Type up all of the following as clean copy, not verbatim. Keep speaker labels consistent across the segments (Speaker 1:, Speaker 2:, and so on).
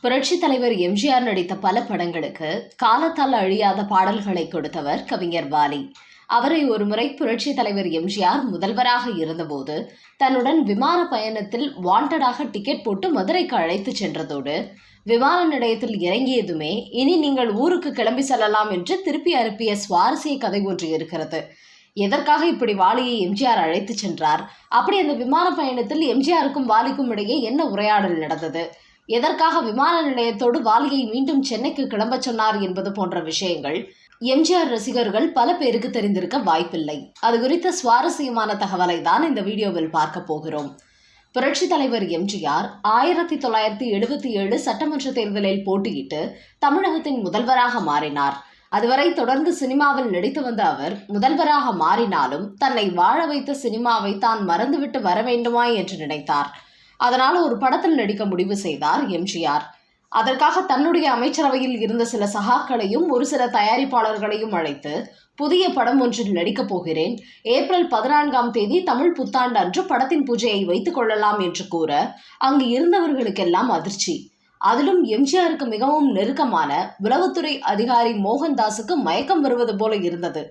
Speaker 1: புரட்சித் தலைவர் எம்ஜிஆர் நடித்த பல படங்களுக்கு காலத்தால் அழியாத பாடல்களை கொடுத்தவர் கவிஞர் வாலி. அவரை ஒருமுறை புரட்சித் தலைவர் எம்ஜிஆர் முதல்வராக இருந்தபோது தன்னுடன் விமான பயணத்தில் வாண்டடாக டிக்கெட் போட்டு மதுரைக்கு அழைத்து சென்றதோடு விமான நிலையத்தில் இறங்கியதுமே இனி நீங்கள் ஊருக்கு கிளம்பி செல்லலாம் என்று திருப்பி அனுப்பிய சுவாரஸ்ய கதை ஒன்று இருக்கிறது. எதற்காக இப்படி வாலியை எம்ஜிஆர் அழைத்து சென்றார்? அப்படி அந்த விமான பயணத்தில் எம்ஜிஆருக்கும் வாலிக்கும் இடையே என்ன உரையாடல் நடந்தது? எதற்காக விமான நிலையத்தோடு வாலியை மீண்டும் சென்னைக்கு கிளம்ப சொன்னார் என்பது போன்ற விஷயங்கள் எம்ஜிஆர் ரசிகர்கள் பல பேருக்கு தெரிந்திருக்க வாய்ப்பில்லை. அது குறித்த சுவாரஸ்யமான தகவலை தான் இந்த வீடியோவில் பார்க்க போகிறோம். புரட்சி தலைவர் எம்ஜிஆர் 1977 சட்டமன்ற தேர்தலில் போட்டியிட்டு தமிழகத்தின் முதல்வராக மாறினார். அதுவரை தொடர்ந்து சினிமாவில் நடித்து வந்த அவர் முதல்வராக மாறினாலும் தன்னை வாழ வைத்த சினிமாவை தான் மறந்துவிட்டு வர வேண்டுமா என்று நினைத்தார். அதனால் ஒரு படத்தில் நடிக்க முடிவு செய்தார் எம்ஜிஆர். அதற்காக தன்னுடைய அமைச்சரவையில் இருந்த சில சகாக்களையும் ஒரு சில தயாரிப்பாளர்களையும் அழைத்து புதிய படம் ஒன்றில் நடிக்கப் போகிறேன், ஏப்ரல் 14ஆம் தேதி தமிழ் புத்தாண்டு அன்று படத்தின் பூஜையை வைத்துக் கொள்ளலாம் என்று கூற அங்கு இருந்தவர்களுக்கெல்லாம் அதிர்ச்சி. அதிலும் எம்ஜிஆருக்கு மிகவும் நெருக்கமான உளவுத்துறை அதிகாரி மோகன்தாஸுக்கு மயக்கம் வருவது போல இருந்தது.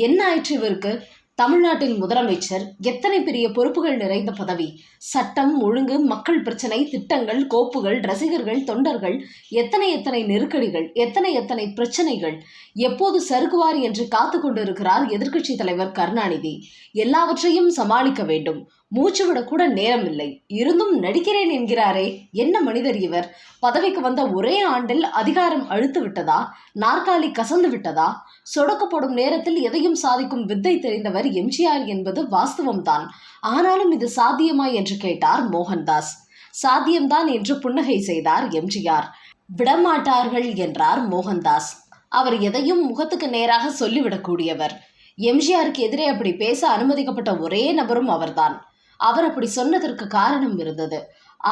Speaker 1: என்ன ஆயிற்று இவருக்கு? தமிழ்நாட்டின் முதலமைச்சர், எத்தனை பெரிய பொறுப்புகள் நிறைந்த பதவி, சட்டம் ஒழுங்கு, மக்கள் பிரச்சனை, திட்டங்கள், கோப்புகள், ரசிகர்கள், தொண்டர்கள், எத்தனை நெருக்கடிகள், எத்தனை பிரச்சனைகள், எப்போது சறுக்குவார் என்று காத்து கொண்டிருக்கிறார் எதிர்க்கட்சி தலைவர் கருணாநிதி. எல்லாவற்றையும் சமாளிக்க வேண்டும், மூச்சு விடக்கூட நேரமில்லை. இருந்தும் நடிக்கிறேன் என்கிறாரே, என்ன மனிதர் இவர்? பதவிக்கு வந்த ஒரே ஆண்டில் அதிகாரம் அழுத்து விட்டதா? நாற்காலி கசந்து விட்டதா? சொடக்கப்படும் நேரத்தில் எதையும் சாதிக்கும் வித்தை தெரிந்தவர் எம்ஜிஆர் என்பது வாஸ்தவம்தான். ஆனாலும் இது சாத்தியமா என்று கேட்டார் மோகன்தாஸ். சாத்தியம்தான் என்று புன்னகை செய்தார் எம்ஜிஆர். விடமாட்டார்கள் என்றார் மோகன்தாஸ். அவர் எதையும் முகத்துக்கு நேராக சொல்லிவிடக்கூடியவர். எம்ஜிஆருக்கு எதிரே அப்படி பேச அனுமதிக்கப்பட்ட ஒரே நபரும் அவர்தான். அவர் அப்படி சொன்னதற்கு காரணம் இருந்தது.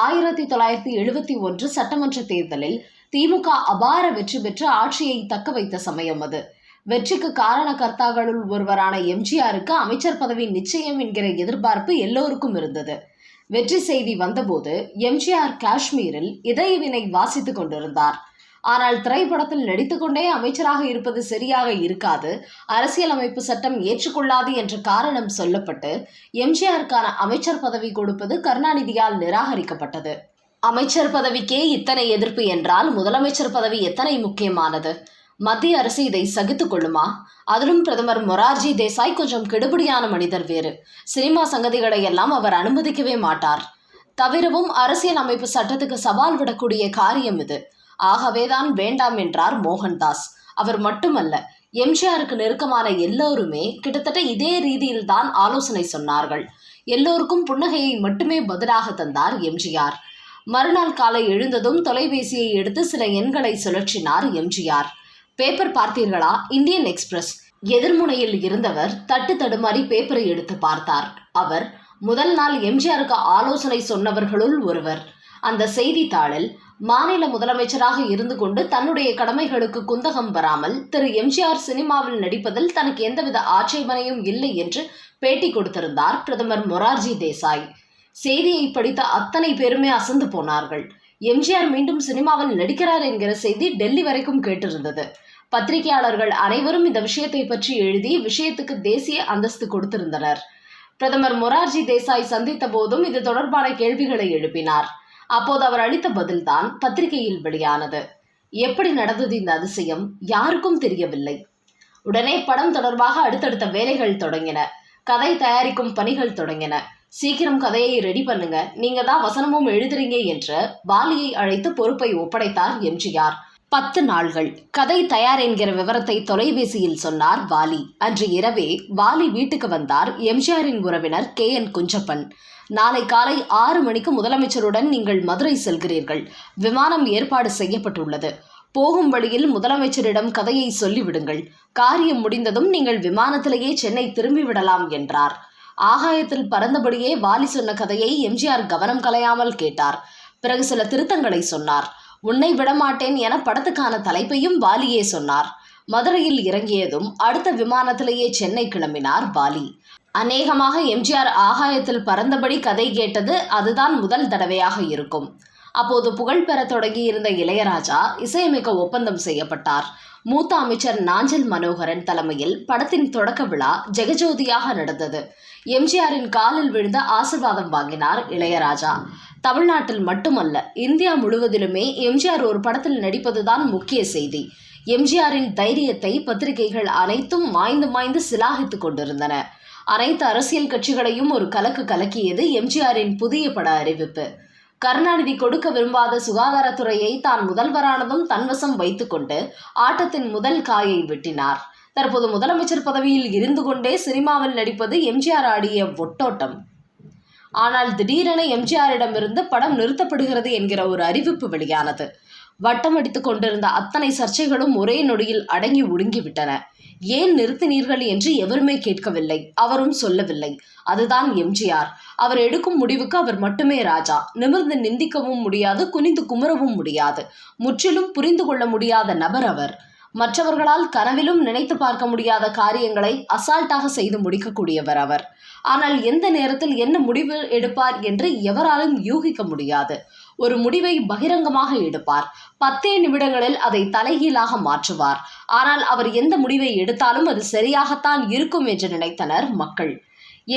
Speaker 1: 1971 சட்டமன்ற தேர்தலில் திமுக அபார வெற்றி பெற்று ஆட்சியை தக்க வைத்த சமயம் அது. வெற்றிக்கு காரணகர்த்தாக்களுள் ஒருவரான எம்ஜிஆருக்கு அமைச்சர் பதவி நிச்சயம் என்கிற எதிர்பார்ப்பு எல்லோருக்கும் இருந்தது. வெற்றி செய்தி வந்தபோது எம்ஜிஆர் காஷ்மீரில் இதயவினை வாசித்துக் கொண்டிருந்தார். ஆனால் திரைப்படத்தில் நடித்துக்கொண்டே அமைச்சராக இருப்பது சரியாக இருக்காது, அரசியலமைப்பு சட்டம் ஏற்றுக்கொள்ளாது என்ற காரணம் சொல்லப்பட்டு எம்ஜிஆருக்கான அமைச்சர் பதவி கொடுப்பது கருணாநிதியால் நிராகரிக்கப்பட்டது. அமைச்சர் பதவிக்கே இத்தனை எதிர்ப்பு என்றால் முதலமைச்சர் பதவி எத்தனை முக்கியமானது? மத்திய அரசு இதை சகித்துக் கொள்ளுமா? அதிலும் பிரதமர் மொரார்ஜி தேசாய் கொஞ்சம் கெடுபிடியான மனிதர் வேறு. சினிமா சங்கதிகளை எல்லாம் அவர் அனுமதிக்கவே மாட்டார். தவிரவும் அரசியல் அமைப்பு சட்டத்துக்கு சவால் விடக்கூடிய காரியம் இது. ஆகவேதான் வேண்டாம் என்றார் மோகன்தாஸ். அவர் மட்டுமல்ல, எம்ஜிஆருக்கு நெருக்கமான எல்லோருமே கிட்டத்தட்ட இதே ரீதியில் தான் ஆலோசனை சொன்னார்கள். எல்லோருக்கும் புன்னகையை மட்டுமே பதிலாக தந்தார் எம்ஜிஆர். மறுநாள் காலை எழுந்ததும் தொலைபேசியை எடுத்து சில எண்களை சுழற்றினார் எம்ஜிஆர். பேப்பர் பார்த்தீர்களா? Indian Express. எதிர்முனையில் இருந்தவர் தட்டு தடுமாறி பேப்பரை எடுத்து பார்த்தார். அவர் முதல் நாள் எம்ஜிஆருக்கு ஆலோசனை சொன்னவர்களுள் ஒருவர். அந்த செய்தித்தாளில் மாநில முதலமைச்சராக இருந்து கொண்டு தன்னுடைய கடமைகளுக்கு குந்தகம் வராமல் திரு எம்ஜிஆர் சினிமாவில் நடிப்பதில் தனக்கு எந்தவித ஆட்சேபனையும் இல்லை என்று பேட்டி கொடுத்திருந்தார் பிரதமர் மொரார்ஜி தேசாய். செய்தியை படித்த அத்தனை பேருமே அசந்து போனார்கள். எம்ஜிஆர் மீண்டும் சினிமாவில் நடிக்கிறார் என்கிற செய்தி டெல்லி வரைக்கும் கேட்டிருந்தது. பத்திரிகையாளர்கள் அனைவரும் இந்த விஷயத்தை பற்றி எழுதி விஷயத்துக்கு தேசிய அந்தஸ்து கொடுத்திருந்தனர். பிரதமர் மொரார்ஜி தேசாய் சந்தித்த போதும் இது தொடர்பான கேள்விகளை எழுப்பினார். அப்போது அவர் அளித்த பதில்தான் பத்திரிகையில் வெளியானது. எப்படி நடந்தது இந்த அதிசயம்? யாருக்கும் தெரியவில்லை. உடனே படம் தொடர்பாக அடுத்தடுத்த வேலைகள் தொடங்கின. கதை தயாரிக்கும் பணிகள் தொடங்கின. சீக்கிரம் கதையை ரெடி பண்ணுங்க, நீங்க தான் வசனமும் எழுதுறீங்க என்று வாலியை அழைத்து பொறுப்பை ஒப்படைத்தார் எம்ஜிஆர். 10 நாள்கள் கதை தயார் என்கிற விவரத்தை தொலைபேசியில் சொன்னார் வாலி. அன்று இரவே வாலி வீட்டுக்கு வந்தார் எம்ஜிஆரின் உறவினர் KN குஞ்சப்பன். நாளை காலை 6 மணிக்கு முதலமைச்சருடன் நீங்கள் மதுரை செல்கிறீர்கள். விமானம் ஏற்பாடு செய்யப்பட்டுள்ளது. போகும் வழியில் முதலமைச்சரிடம் கதையை சொல்லிவிடுங்கள். காரியம் முடிந்ததும் நீங்கள் விமானத்திலேயே சென்னை திரும்பிவிடலாம் என்றார். ஆகாயத்தில் பறந்தபடியே வாலி சொன்ன கதையை எம்ஜிஆர் கவனம் கலையாமல் கேட்டார். பிறகு சில திருத்தங்களை சொன்னார். உன்னை விடமாட்டேன் என படத்துக்கான தலைப்பையும் வாலியே சொன்னார். மதுரையில் இறங்கியதும் அடுத்த விமானத்திலேயே சென்னை கிளம்பினார் வாலி. அநேகமாக எம்ஜிஆர் ஆகாயத்தில் பறந்தபடி கதை கேட்டது அதுதான் முதல் தடவையாக இருக்கும். அப்போது புகழ் பெற தொடங்கியிருந்த இளையராஜா இசையமைக்க ஒப்பந்தம் செய்யப்பட்டார். மூத்த அமைச்சர் நாஞ்சில் மனோகரன் தலைமையில் படத்தின் தொடக்க விழா ஜெகஜோதியாக நடந்தது. எம்ஜிஆரின் காலில் விழுந்த ஆசீர்வாதம் வாங்கினார் இளையராஜா. தமிழ்நாட்டில் மட்டுமல்ல, இந்தியா முழுவதிலுமே எம்ஜிஆர் ஒரு படத்தில் நடிப்பதுதான் முக்கிய செய்தி. எம்ஜிஆரின் தைரியத்தை பத்திரிகைகள் அனைத்தும் மாய்ந்து மாய்ந்து சிலாகித்துக் கொண்டிருந்தன. அனைத்து அரசியல் கட்சிகளையும் ஒரு கலக்கு கலக்கியது எம்ஜிஆரின் புதிய பட அறிவிப்பு. கருணாநிதி கொடுக்க விரும்பாத சுகாதாரத்துறையை தான் முதல்வரானதும் தன்வசம் வைத்துக்கொண்டு ஆட்டத்தின் முதல் காயை வெட்டினார். தற்போது முதலமைச்சர் பதவியில் இருந்து கொண்டே சினிமாவில் நடிப்பது எம்ஜிஆர் ஆடிய ஒட்டோட்டம். ஆனால் திடீரென எம்ஜிஆரிடமிருந்து படம் நிறுத்தப்படுகிறது என்கிற ஒரு அறிவிப்பு வெளியானது. வட்டம் அடித்துக் கொண்டிருந்த அத்தனை சர்ச்சைகளும் ஒரே நொடியில் அடங்கி ஒடுங்கிவிட்டன. ஏன் நிறுத்தினீர்கள் என்று எவருமே கேட்கவில்லை, அவரும் சொல்லவில்லை. அதுதான் எம்ஜிஆர். அவர் எடுக்கும் முடிவுக்கு அவர் மட்டுமே ராஜா. நிமிர்ந்து நிந்திக்கவும் முடியாது, குனிந்து குமுறவும் முடியாது. முற்றிலும் புரிந்து கொள்ள முடியாத நபர் அவர். மற்றவர்களால் கனவிலும் நினைத்து பார்க்க முடியாத காரியங்களை அசால்ட்டாக செய்து முடிக்கக்கூடியவர் அவர். ஆனால் எந்த நேரத்தில் என்ன முடிவு எடுப்பார் என்று எவராலும் யூகிக்க முடியாது. ஒரு முடிவை பகிரங்கமாக எடுப்பார். 10 நிமிடங்களில் அதை தலைகீழாக மாற்றுவார். ஆனால் அவர் எந்த முடிவை எடுத்தாலும் அது சரியாகத்தான் இருக்கும் என்று நினைத்தனர் மக்கள்.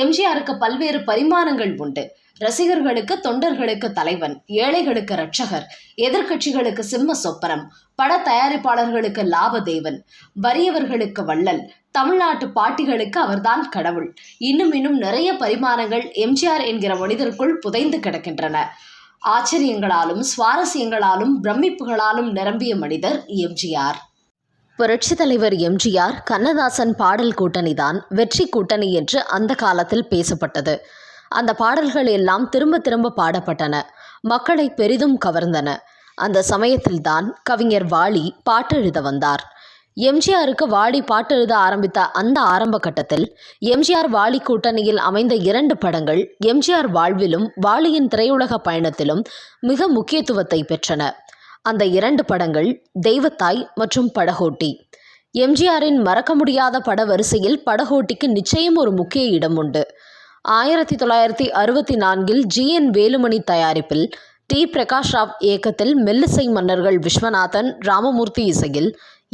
Speaker 1: எம்ஜிஆருக்கு பல்வேறு பரிமாணங்கள் உண்டு. ரசிகர்களுக்கு, தொண்டர்களுக்கு தலைவன், ஏழைகளுக்கு இரட்சகர், எதிர்க்கட்சிகளுக்கு சிம்ம சொப்பனம், பட தயாரிப்பாளர்களுக்கு லாபதேவன், வறியவர்களுக்கு வள்ளல், தமிழ்நாட்டு பாட்டிகளுக்கு அவர்தான் கடவுள். இன்னும் நிறைய பரிமாணங்கள் எம்ஜிஆர் என்கிற மனிதருக்குள் புதைந்து கிடக்கின்றன. ஆச்சரியங்களாலும் சுவாரஸ்யங்களாலும் பிரமிப்புகளாலும் நிரம்பிய மனிதர் எம்ஜிஆர். புரட்சி தலைவர் எம்ஜிஆர் கண்ணதாசன் பாடல் கூட்டணிதான் வெற்றி கூட்டணி என்று அந்த காலத்தில் பேசப்பட்டது. அந்த பாடல்கள் எல்லாம் திரும்ப திரும்ப பாடப்பட்டன, மக்களை பெரிதும் கவர்ந்தன. அந்த சமயத்தில்தான் கவிஞர் வாலி பாட்டெழுத வந்தார். எம்ஜிஆருக்கு வாலி பாட்டெழுத ஆரம்பித்த அந்த ஆரம்ப கட்டத்தில் எம்ஜிஆர் வாலி கூட்டணியில் அமைந்த 2 படங்கள் எம்ஜிஆர் வாழ்விலும் வாலியின் திரையுலக பயணத்திலும் மிக முக்கியத்துவத்தை பெற்றன. அந்த 2 படங்கள் தெய்வத்தாய் மற்றும் படகோட்டி. எம்ஜிஆரின் மறக்க முடியாத பட வரிசையில் படகோட்டிக்கு நிச்சயம் ஒரு முக்கிய இடம் உண்டு. 1964 GN வேலுமணி தயாரிப்பில் டி. பிரகாஷ் ராவ் இயக்கத்தில் மெல்லிசை மன்னர்கள் விஸ்வநாதன், ராமமூர்த்தி இசையில்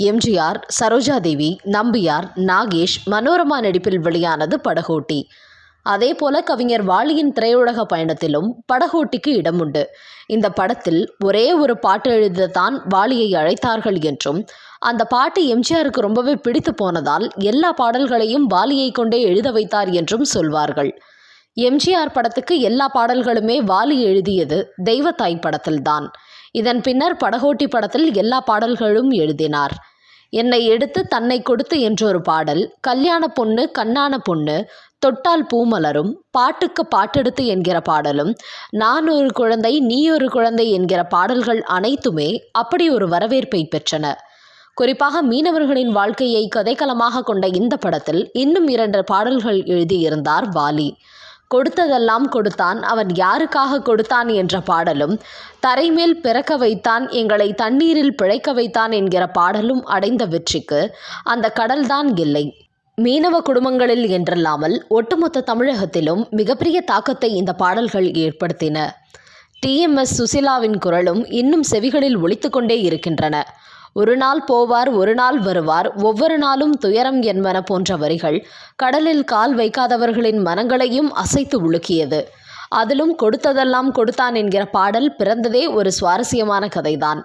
Speaker 1: எம்ஜிஆர், சரோஜாதேவி, நம்பியார், நாகேஷ், மனோரமா நடிப்பில் வெளியானது படகோட்டி. அதேபோல கவிஞர் வாலியின் திரையுலக பயணத்திலும் படகோட்டிக்கு இடம் உண்டு. இந்த படத்தில் ஒரே ஒரு பாட்டு எழுதத்தான் வாலியை அழைத்தார்கள் என்றும், அந்த பாட்டு எம்ஜிஆருக்கு ரொம்பவே பிடித்து போனதால் எல்லா பாடல்களையும் வாலியை கொண்டே எழுத வைத்தார் என்றும் சொல்வார்கள். எம்ஜிஆர் படத்துக்கு எல்லா பாடல்களுமே வாலி எழுதியது தெய்வத்தாய் படத்தில்தான். இதன் பின்னர் படகோட்டி படத்தில் எல்லா பாடல்களும் எழுதினார். என்னை எடுத்து தன்னை கொடுத்து என்றொரு பாடல், கல்யாண பொண்ணு கண்ணான பொண்ணு, தொட்டால் பூமலரும், பாட்டுக்கு பாட்டெடுத்து என்கிற பாடலும், நான் ஒரு குழந்தை நீ ஒரு குழந்தை என்கிற பாடல்கள் அனைத்துமே அப்படி ஒரு வரவேற்பை பெற்றன. குறிப்பாக மீனவர்களின் வாழ்க்கையை கதைக்களமாக கொண்ட இந்த படத்தில் இன்னும் 2 பாடல்கள் எழுதியிருந்தார் வாலி. கொடுத்ததெல்லாம் கொடுத்தான், அவன் யாருக்காக கொடுத்தான் என்ற பாடலும், தரைமேல் பிறக்க வைத்தான், எங்களை தண்ணீரில் பிழைக்க வைத்தான் என்கிற பாடலும் அடைந்த வெற்றிக்கு அந்த கடல்தான் இல்லை. மீனவ குடும்பங்களில் என்றல்லாமல் ஒட்டுமொத்த தமிழகத்திலும் மிகப்பெரிய தாக்கத்தை இந்த பாடல்கள் ஏற்படுத்தின. TMS சுசிலாவின் குரலும் இன்னும் செவிகளில் ஒலித்து கொண்டே இருக்கின்றன. ஒரு நாள் போவார், ஒரு நாள் வருவார், ஒவ்வொரு நாளும் துயரம் என்பன போன்ற வரிகள் கடலில் கால் வைக்காதவர்களின் மனங்களையும் அசைத்து உலுக்கியது. அதிலும் கொடுத்ததெல்லாம் கொடுத்தான் என்கிற பாடல் பிறந்ததே ஒரு சுவாரஸ்யமான கதைதான்.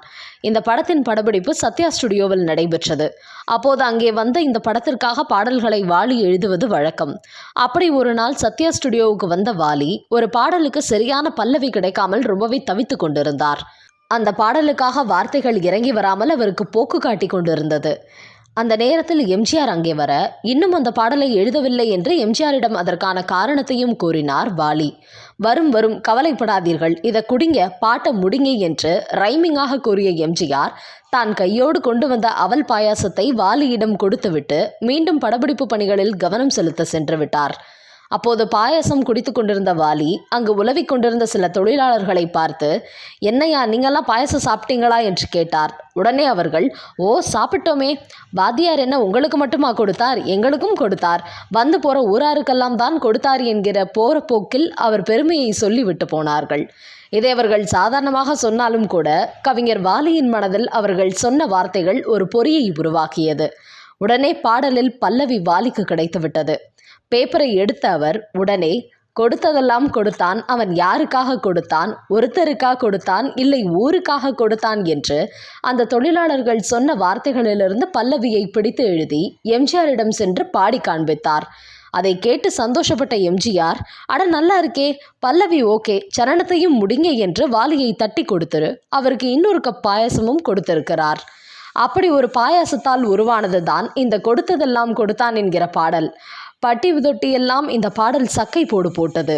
Speaker 1: இந்த படத்தின் படப்பிடிப்பு சத்யா ஸ்டுடியோவில் நடைபெற்றது. அப்போது அங்கே வந்த இந்த படத்திற்காக பாடல்களை வாலி எழுதுவது வழக்கம். அப்படி ஒரு நாள் சத்யா ஸ்டுடியோவுக்கு வந்த வாலி ஒரு பாடலுக்கு சரியான பல்லவி கிடைக்காமல் ரொம்பவே தவித்து கொண்டிருந்தார். அந்த பாடலுக்காக வார்த்தைகள் இறங்கி வராமல் அவருக்கு போக்கு காட்டி கொண்டிருந்தது. அந்த நேரத்தில் எம்ஜிஆர் அங்கே வர, இன்னும் அந்த பாடலை எழுதவில்லை என்று எம்ஜிஆரிடம் அதற்கான காரணத்தையும் கூறினார் வாலி. வரும் கவலைப்படாதீர்கள், இதை குடிங்க, பாட்டை முடிங்க என்று ரைமிங்காக கூறிய எம்ஜிஆர் தான் கையோடு கொண்டு வந்த அவல் பாயாசத்தை வாலியிடம் கொடுத்துவிட்டு மீண்டும் படப்பிடிப்பு பணிகளில் கவனம் செலுத்த சென்று விட்டார். அப்போது பாயாசம் குடித்து கொண்டிருந்த வாலி அங்கு உலவிக் கொண்டிருந்த சில தொழிலாளர்களை பார்த்து, என்னையா நீங்கள்லாம் பாயாசம் சாப்பிட்டீங்களா என்று கேட்டார். உடனே அவர்கள், ஓ சாப்பிட்டோமே, வாத்தியார் என்ன உங்களுக்கு மட்டுமா கொடுத்தார், எங்களுக்கும் கொடுத்தார், வந்து போகிற ஊராருக்கெல்லாம் தான் கொடுத்தார் என்கிற போகிற போக்கில் அவர் பெருமையை சொல்லிவிட்டு போனார்கள். இதை அவர்கள் சாதாரணமாக சொன்னாலும் கூட கவிஞர் வாலியின் மனதில் அவர்கள் சொன்ன வார்த்தைகள் ஒரு பொறியை உருவாக்கியது. உடனே பாடலில் பல்லவி வாலிக்கு கிடைத்துவிட்டது. பேப்பரை எடுத்த அவர் உடனே கொடுத்ததெல்லாம் கொடுத்தான், அவன் யாருக்காக கொடுத்தான், ஒருத்தருக்கா கொடுத்தான், இல்லை ஊருக்காக கொடுத்தான் என்று அந்த தொழிலாளர்கள் சொன்ன வார்த்தைகளிலிருந்து பல்லவியை பிடித்து எழுதி எம்ஜிஆரிடம் சென்று பாடி காண்பித்தார். அதை கேட்டு சந்தோஷப்பட்ட எம்ஜிஆர், அட நல்லா இருக்கே, பல்லவி ஓகே, சரணத்தையும் முடிங்க என்று வாலியை தட்டி கொடுத்துரு அவருக்கு இன்னொரு கப் பாயசமும் கொடுத்திருக்கிறார். அப்படி ஒரு பாயாசத்தால் உருவானது தான் இந்த கொடுத்ததெல்லாம் கொடுத்தான் என்கிற பாடல். பட்டி தொட்டியெல்லாம் இந்த பாடல் சக்கை போடு போட்டது.